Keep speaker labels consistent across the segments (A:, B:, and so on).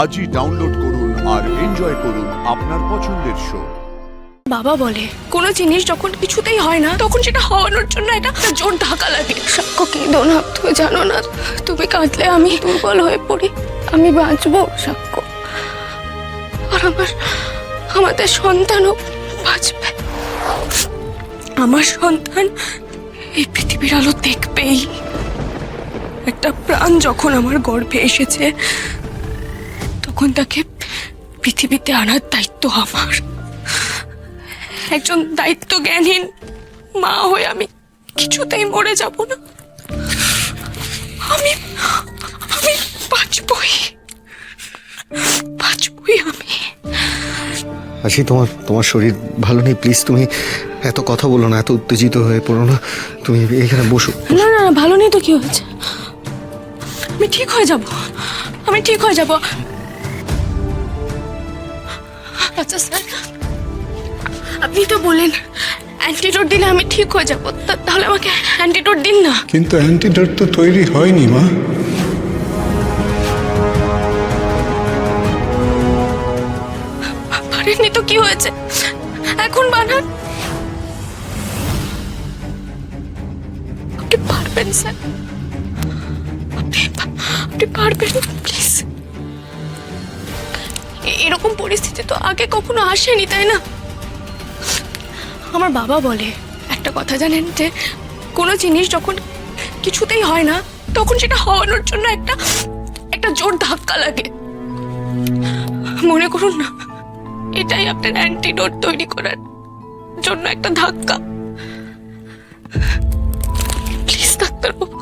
A: আজই ডাউনলোড করুন আর এনজয় করুন আপনার পছন্দের শো।
B: বাবা বলে কোনো জিনিস যখন কিছুতেই হয় না তখন সেটা হওয়ানোর জন্য একটা জোর ধাক্কা লাগে। সাক্ষ্য কেঁদো না, তুমি জানো না তুমি কাঁদলে আমি দুর্বল হয়ে পড়ি। আমি বাঁচবো সাক্ষ্য, আর আমাদের সন্তানও বাঁচবে। আমার সন্তান এই পৃথিবীর আলো দেখবেই। একটা প্রাণ যখন আমার গর্ভে এসেছে তখন তাকে পৃথিবীতে আনার দায়িত্ব আমার। একজন দায়িত্ব জ্ঞানহীন মা হয়ে আমি কিছুতেই মরে যাব না। আমি আমি বাঁচবই আমি।
C: আশি, তোমার শরীর ভালো নেই, প্লিজ তুমি এত কথা বলো না, এত উত্তেজিত হয়ে পড়ো না। তুমি এখানে বসো।
B: না না, ভালো নেই তো কি হয়েছে? আমি ঠিক হয়ে যাব, আমি ঠিক হয়ে যাব। আচ্ছা স্যার, আপনি তো বলেন অ্যান্টিডোট দিলে আমি ঠিক হয়ে যাব, তাহলে আমাকে অ্যান্টিডোট দিন না।
D: কিন্তু অ্যান্টিডোট তো তৈরি হয়নি মা।
B: পারেননি তো কি হয়েছে, এখন বানান। আপনি পারবেন স্যার, আপনি পারবেন প্লিজ। এরকম পরিস্থিতি তো আগে কখনো আসেনি, তাই না? আমার বাবা বলে একটা কথা জানেন, যে কোনো জিনিস যখন কিছুতেই হয় না তখন সেটা হওয়ানোর জন্য একটা জোর ধাক্কা লাগে। মনে করুন না এটাই আপনার অ্যান্টিডোট তৈরি করার জন্য একটা ধাক্কা। প্লিজ ডাক্তারবাবু,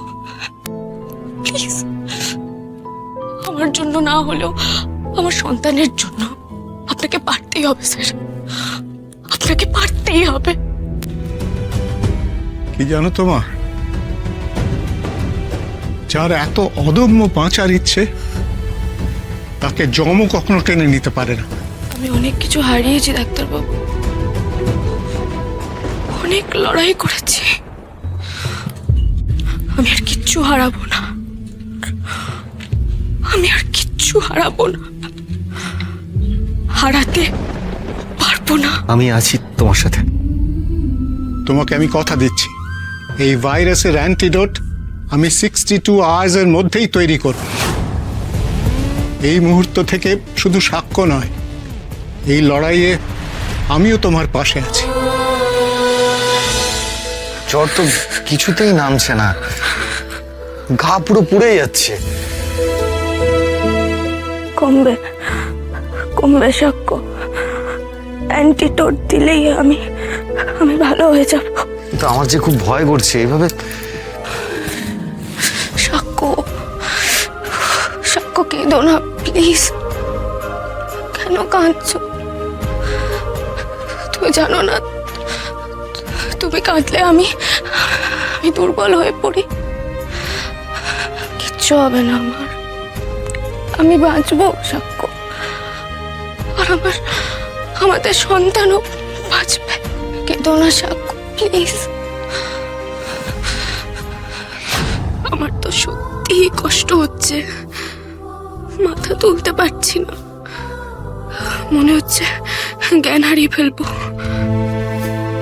B: প্লিজ আমার জন্য না হলেও আমার সন্তানের জন্য আপনাকে পারতেই হবে স্যার, আপনাকে পারতেই হবে।
D: কি জানো তো মা, যার এত অদম্য বাঁচার ইচ্ছে তাকে যমও কখনো টেনে নিতে পারে না।
B: আমি অনেক কিছু হারিয়েছি ডাক্তারবাবু, অনেক লড়াই করেছি। আমি আর কিচ্ছু হারাবো না, আমি আর কিচ্ছু হারাবো না, হারাতে পারবো না।
C: আমি আছি তোমার সাথে।
D: তোমাকে আমি কথা দিচ্ছি, এই ভাইরাসের অ্যান্টিডোট আমি 62 আওয়ার্সের মধ্যেই তৈরি করব। এই মুহূর্ত থেকে শুধু সাক্ষ্য নয়, এই লড়াইয়ে আমিও তোমার পাশে আছি।
C: জ্বর তো কিছুতেই নামছে না, গা পুরো পুড়ে যাচ্ছে।
B: কমবে কমবে সাক্ষ্য, অ্যান্টিডোট দিলেই আমি ভালো হয়ে যাব।
C: কিন্তু আমার যে খুব ভয় করছে এইভাবে।
B: সাক্ষ্য কেঁদো না প্লিজ। কেন কাঁদছো? তুমি জানো না তুমি কাঁদলে আমি দুর্বল হয়ে পড়ি। কিচ্ছু হবে না আমার, আমি বাঁচবো সাক্ষ্য, আর আমাদের সন্তানও বাঁচবে। কেঁদো না সাক্ষ্য প্লিজ। আমার তো সত্যি কষ্ট হচ্ছে, মাথা তুলতে পারছি না, মনে হচ্ছে জ্ঞান হারিয়ে ফেলবো।